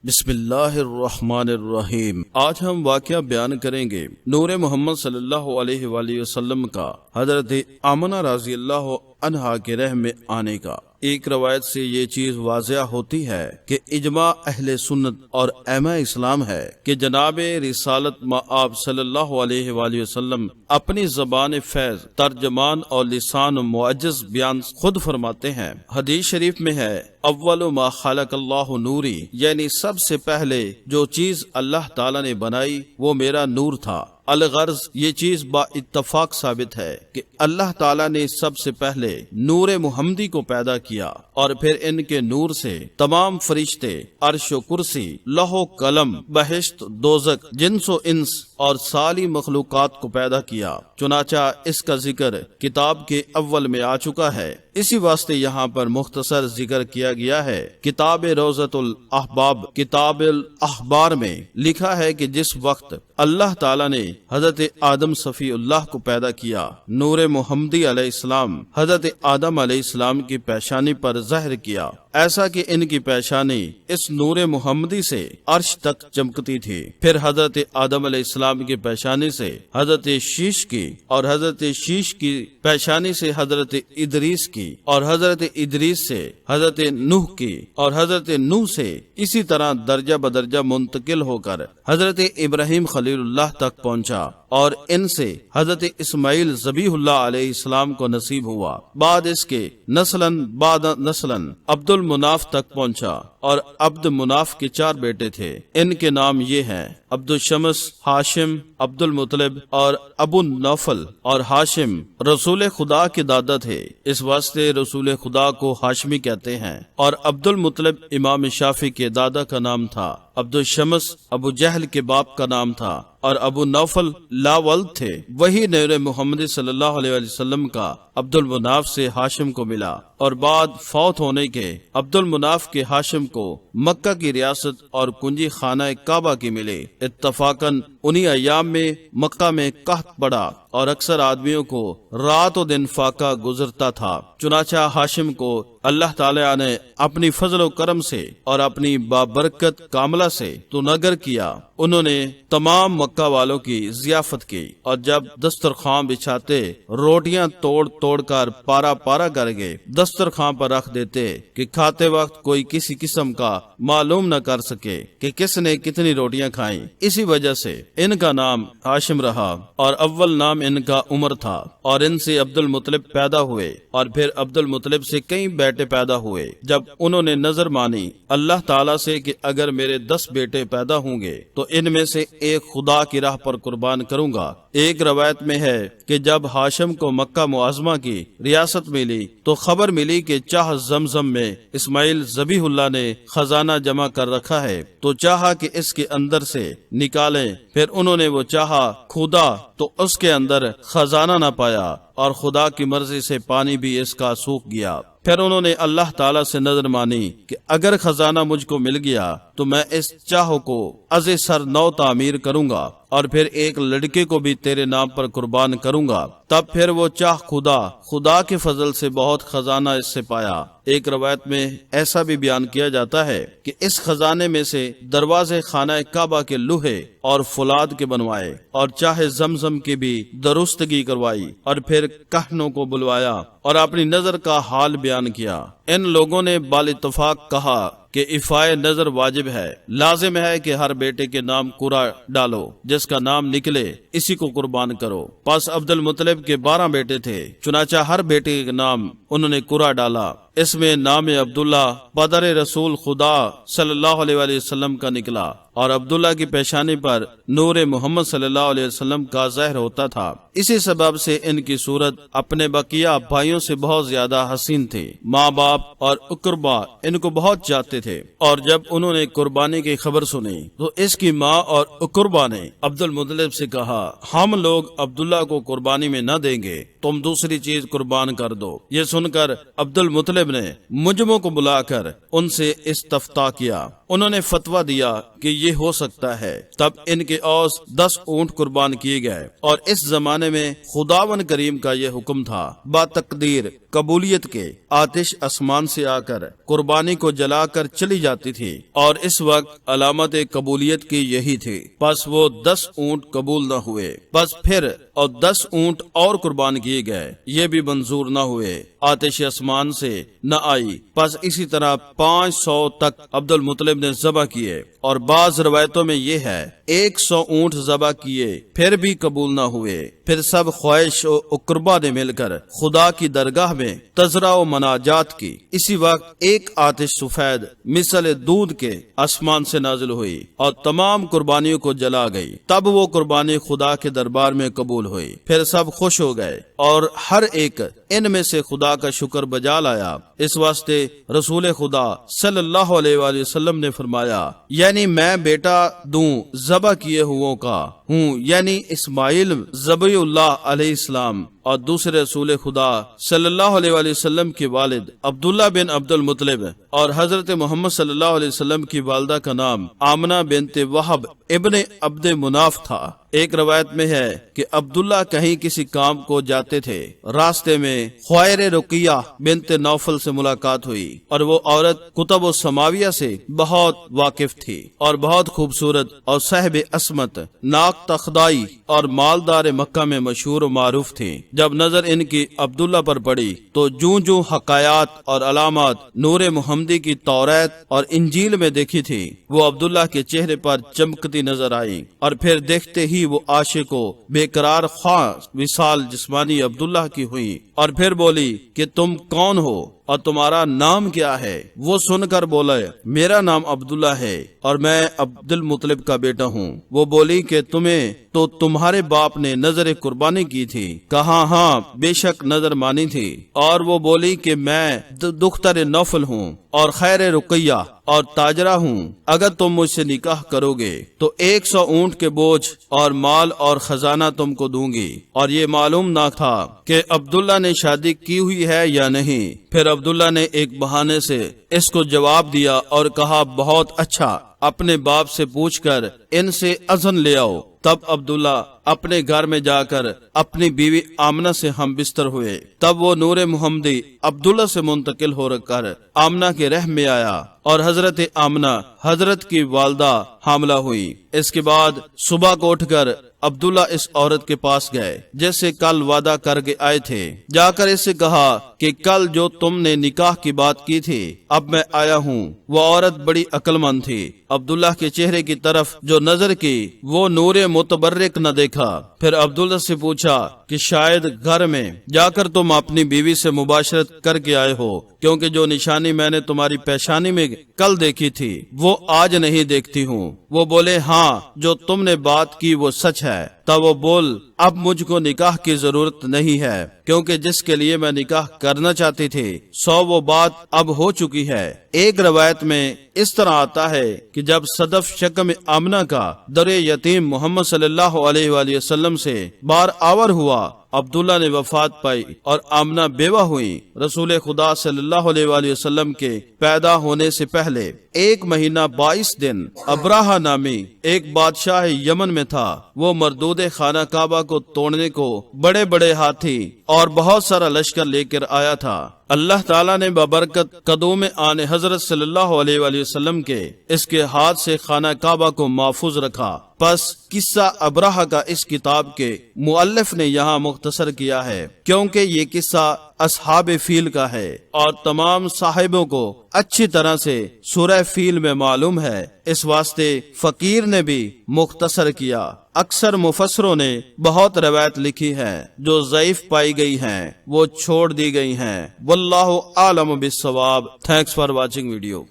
بسم اللہ الرحمن الرحیم۔ آج ہم واقعہ بیان کریں گے نور محمد صلی اللہ علیہ وآلہ وسلم کا حضرت آمنہ رضی اللہ عنہا کے رحم میں آنے کا۔ ایک روایت سے یہ چیز واضح ہوتی ہے کہ اجماع اہل سنت اور ائمہ اسلام ہے کہ جناب رسالت مآب صلی اللہ علیہ وآلہ وسلم اپنی زبان فیض، ترجمان اور لسان معجز بیان خود فرماتے ہیں۔ حدیث شریف میں ہے، اول ما خلق اللہ نوری، یعنی سب سے پہلے جو چیز اللہ تعالی نے بنائی وہ میرا نور تھا۔ الغرض یہ چیز با اتفاق ثابت ہے کہ اللہ تعالیٰ نے سب سے پہلے نور محمدی کو پیدا کیا اور پھر ان کے نور سے تمام فرشتے، عرش و کرسی، لوح و قلم، بہشت، دوزخ، جنس و انس اور ساری مخلوقات کو پیدا کیا۔ چنانچہ اس کا ذکر کتاب کے اول میں آ چکا ہے، اسی واسطے یہاں پر مختصر ذکر کیا گیا ہے۔ کتاب روضۃ الاحباب، کتاب الاحبار میں لکھا ہے کہ جس وقت اللہ تعالیٰ نے حضرت آدم صفی اللہ کو پیدا کیا، نور محمدی علیہ السلام حضرت آدم علیہ السلام کی پیشانی پر ظاہر کیا، ایسا کہ ان کی پیشانی اس نور محمدی سے عرش تک چمکتی تھی۔ پھر حضرت آدم علیہ السلام کی پیشانی سے حضرت شیش کی، اور حضرت شیش کی پیشانی سے حضرت ادریس کی، اور حضرت ادریس سے حضرت نوح کی، اور حضرت نوح سے اسی طرح درجہ بدرجہ منتقل ہو کر حضرت ابراہیم خلیل اللہ تک پہنچا، اور ان سے حضرت اسماعیل ذبیح اللہ علیہ السلام کو نصیب ہوا۔ بعد اس کے نسلاً بعد نسلاً عبد المناف تک پہنچا، اور عبد مناف کے 4 بیٹے تھے۔ ان کے نام یہ ہیں: عبد الشمس، ہاشم، عبد المطلب اور ابو نوفل۔ اور ہاشم رسول خدا کے دادا تھے، اس واسطے رسول خدا کو ہاشمی کہتے ہیں۔ اور عبد المطلب امام شافعی کے دادا کا نام تھا۔ عبد الشمس ابو جہل کے باپ کا نام تھا، اور ابو نوفل لا ولد تھے۔ وہی نور محمد صلی اللہ علیہ وسلم کا عبد المناف سے ہاشم کو ملا، اور بعد فوت ہونے کے عبد المناف کے ہاشم کو مکہ کی ریاست اور کنجی خانہ کعبہ کی ملے۔ اتفاقاً انہی ایام میں مکہ میں قحط پڑا اور اکثر آدمیوں کو رات و دن فاقہ گزرتا تھا۔ چنانچہ ہاشم کو اللہ تعالیٰ نے اپنی فضل و کرم سے اور اپنی بابرکت کاملہ سے تو نگر کیا۔ انہوں نے تمام مکہ والوں کی ضیافت کی، اور جب دسترخوان بچھاتے روٹیاں توڑ توڑ کر پارا پارا کر کے دسترخوان پر رکھ دیتے کہ کھاتے وقت کوئی کسی قسم کا معلوم نہ کر سکے کہ کس نے کتنی روٹیاں کھائیں۔ اسی وجہ سے ان کا نام ہاشم رہا، اور اول نام ان کا عمر تھا، اور ان سے عبد المطلب پیدا ہوئے، اور پھر عبد المطلب سے کئی بیٹے پیدا ہوئے۔ جب انہوں نے نظر مانی اللہ تعالیٰ سے کہ اگر میرے 10 بیٹے پیدا ہوں گے تو ان میں سے ایک خدا کی راہ پر قربان کروں گا۔ ایک روایت میں ہے کہ جب ہاشم کو مکہ معظمہ کی ریاست ملی تو خبر ملی کہ چاہ زمزم میں اسماعیل ذبیح اللہ نے خزانہ جمع کر رکھا ہے، تو چاہا کہ اس کے اندر سے نکالیں۔ پھر انہوں نے وہ چاہا کھودا تو اس کے اندر خزانہ نہ پایا، اور خدا کی مرضی سے پانی بھی اس کا سوکھ گیا۔ پھر انہوں نے اللہ تعالیٰ سے نظر مانی کہ اگر خزانہ مجھ کو مل گیا تو میں اس چاہ کو از سر نو تعمیر کروں گا، اور پھر ایک لڑکے کو بھی تیرے نام پر قربان کروں گا۔ تب پھر وہ چاہ خدا کے فضل سے بہت خزانہ اس سے پایا۔ ایک روایت میں ایسا بھی بیان کیا جاتا ہے کہ اس خزانے میں سے دروازے خانہ کعبہ کے لوہے اور فولاد کے بنوائے، اور چاہے زمزم کی بھی درستگی کروائی، اور پھر کہنوں کو بلوایا اور اپنی نظر کا حال بیان کیا۔ ان لوگوں نے بالاتفاق کہا کہ افائے نظر واجب ہے، لازم ہے کہ ہر بیٹے کے نام قرہ ڈالو، جس کا نام نکلے اسی کو قربان کرو۔ پس عبد المطلب کے 12 بیٹے تھے، چنانچہ ہر بیٹے کے نام انہوں نے قرہ ڈالا۔ اس میں نام عبداللہ پدر رسول خدا صلی اللہ علیہ وآلہ وسلم کا نکلا، اور عبداللہ کی پیشانی پر نور محمد صلی اللہ علیہ وسلم کا ظاہر ہوتا تھا۔ اسی سبب سے ان کی صورت اپنے بقیہ بھائیوں سے بہت زیادہ حسین تھی۔ ماں باپ اور اقربا ان کو بہت چاہتے تھے، اور جب انہوں نے قربانی کی خبر سنی تو اس کی ماں اور اقربا نے عبد المطلب سے کہا، ہم لوگ عبداللہ کو قربانی میں نہ دیں گے، تم دوسری چیز قربان کر دو۔ یہ سن کر عبد المطلب نے مجمع کو بلا کر ان سے استفتاء کیا۔ انہوں نے فتویٰ دیا کہ یہ ہو سکتا ہے۔ تب ان کے اوس 10 اونٹ قربان کیے گئے، اور اس زمانے میں خداوند کریم کا یہ حکم تھا، با تقدیر قبولیت کے آتش آسمان سے آ کر قربانی کو جلا کر چلی جاتی تھی، اور اس وقت علامت قبولیت کی یہی تھی۔ پس وہ 10 اونٹ قبول نہ ہوئے، پس پھر اور 10 اونٹ اور قربان کیے گئے، یہ بھی منظور نہ ہوئے، آتش آسمان سے نہ آئی۔ پس اسی طرح 500 تک عبد المطلب نے ذبح کیے، اور بعض روایتوں میں یہ ہے 100 اونٹ ذبح کیے پھر بھی قبول نہ ہوئے۔ پھر سب خواہش و اقربا نے مل کر خدا کی درگاہ میں تذرع و مناجات کی۔ اسی وقت ایک آتش سفید مثل دودھ کے آسمان سے نازل ہوئی اور تمام قربانیوں کو جلا گئی، تب وہ قربانی خدا کے دربار میں قبول ہوئی۔ پھر سب خوش ہو گئے اور ہر ایک ان میں سے خدا کا شکر بجا لایا۔ اس واسطے رسول خدا صلی اللہ علیہ وآلہ وسلم نے فرمایا، یعنی میں بیٹا دوں ذبح کیے ہووں کا ہوں، یعنی اسماعیل ذبح اللہ علیہ السلام، اور دوسرے رسول خدا صلی اللہ علیہ وآلہ وسلم کے والد عبداللہ بن عبد المطلب، اور حضرت محمد صلی اللہ علیہ وسلم کی والدہ کا نام آمنہ بنت وہب ابن عبد مناف تھا۔ ایک روایت میں ہے کہ عبداللہ کہیں کسی کام کو جاتے تھے، راستے میں خوائر رقیہ بنت نوفل سے ملاقات ہوئی، اور وہ عورت کتب و سماویہ سے بہت واقف تھی اور بہت خوبصورت اور صاحب عصمت، ناک تخدائی اور مالدار مکہ میں مشہور و معروف تھی۔ جب نظر ان کی عبداللہ پر پڑی تو جوں جوں حقایات اور علامات نور محمدی کی توریت اور انجیل میں دیکھی تھی وہ عبداللہ کے چہرے پر چمکتی نظر آئی، اور پھر دیکھتے ہی وہ عاشق و بے قرار خواہ وصال جسمانی عبداللہ کی ہوئی، اور پھر بولی کہ تم کون ہو اور تمہارا نام کیا ہے؟ وہ سن کر بولے میرا نام عبداللہ ہے اور میں عبد المطلب کا بیٹا ہوں۔ وہ بولی کہ تمہیں تو تمہارے باپ نے نظر قربانی کی تھی؟ کہا ہاں بے شک نظر مانی تھی۔ اور وہ بولی کہ میں دختر نوفل ہوں اور خیر رقیہ اور تاجرہ ہوں، اگر تم مجھ سے نکاح کرو گے تو 100 اونٹ کے بوجھ اور مال اور خزانہ تم کو دوں گی۔ اور یہ معلوم نہ تھا کہ عبداللہ نے شادی کی ہوئی ہے یا نہیں۔ پھر عبداللہ نے ایک بہانے سے اس کو جواب دیا اور کہا بہت اچھا، اپنے باپ سے پوچھ کر ان سے اذن لے آؤ۔ تب عبداللہ اپنے گھر میں جا کر اپنی بیوی آمنہ سے ہم بستر ہوئے۔ تب وہ نور محمدی عبداللہ سے منتقل ہو کر آمنہ کے رحم میں آیا اور حضرت آمنہ حضرت کی والدہ حاملہ ہوئی۔ اس کے بعد صبح کو اٹھ کر عبداللہ اس عورت کے پاس گئے جس سے کل وعدہ کر کے آئے تھے۔ جا کر اس سے کہا کہ کل جو تم نے نکاح کی بات کی تھی اب میں آیا ہوں۔ وہ عورت بڑی عقل مند تھی۔ عبداللہ کے چہرے کی طرف جو نظر کی وہ نور متبرک نہ دیکھا۔ پھر عبداللہ سے پوچھا کہ شاید گھر میں جا کر تم اپنی بیوی سے مباشرت کر کے آئے ہو، کیونکہ جو نشانی میں نے تمہاری پیشانی میں کل دیکھی تھی وہ آج نہیں دیکھتی ہوں۔ وہ بولے ہاں جو تم نے بات کی وہ سچ ہے۔ تب وہ بول اب مجھ کو نکاح کی ضرورت نہیں ہے، کیونکہ جس کے لیے میں نکاح کرنا چاہتی تھی وہ بات اب ہو چکی ہے۔ ایک روایت میں اس طرح آتا ہے کہ جب صدف شکم آمنہ کا در یتیم محمد صلی اللہ علیہ وآلہ وسلم سے بار آور ہوا، عبداللہ نے وفات پائی اور آمنہ بیوہ ہوئی۔ رسول خدا صلی اللہ علیہ وآلہ وسلم کے پیدا ہونے سے پہلے 1 مہینہ 22 دن ابراہہ نامی ایک بادشاہ یمن میں تھا۔ وہ مردود خانہ کعبہ کو توڑنے کو بڑے بڑے ہاتھی اور بہت سارا لشکر لے کر آیا تھا۔ اللہ تعالیٰ نے ببرکت قدوم آن حضرت صلی اللہ علیہ وآلہ وسلم کے اس کے ہاتھ سے خانہ کعبہ کو محفوظ رکھا۔ پس قصہ ابراہہ کا اس کتاب کے مؤلف نے یہاں مختصر کیا ہے، کیونکہ یہ قصہ اصحاب فیل کا ہے اور تمام صاحبوں کو اچھی طرح سے سورہ فیل میں معلوم ہے، اس واسطے فقیر نے بھی مختصر کیا۔ اکثر مفسروں نے بہت روایت لکھی ہے جو ضعیف پائی گئی ہیں، وہ چھوڑ دی گئی ہیں۔ واللہ عالم بالصواب۔ Thanks for watching video.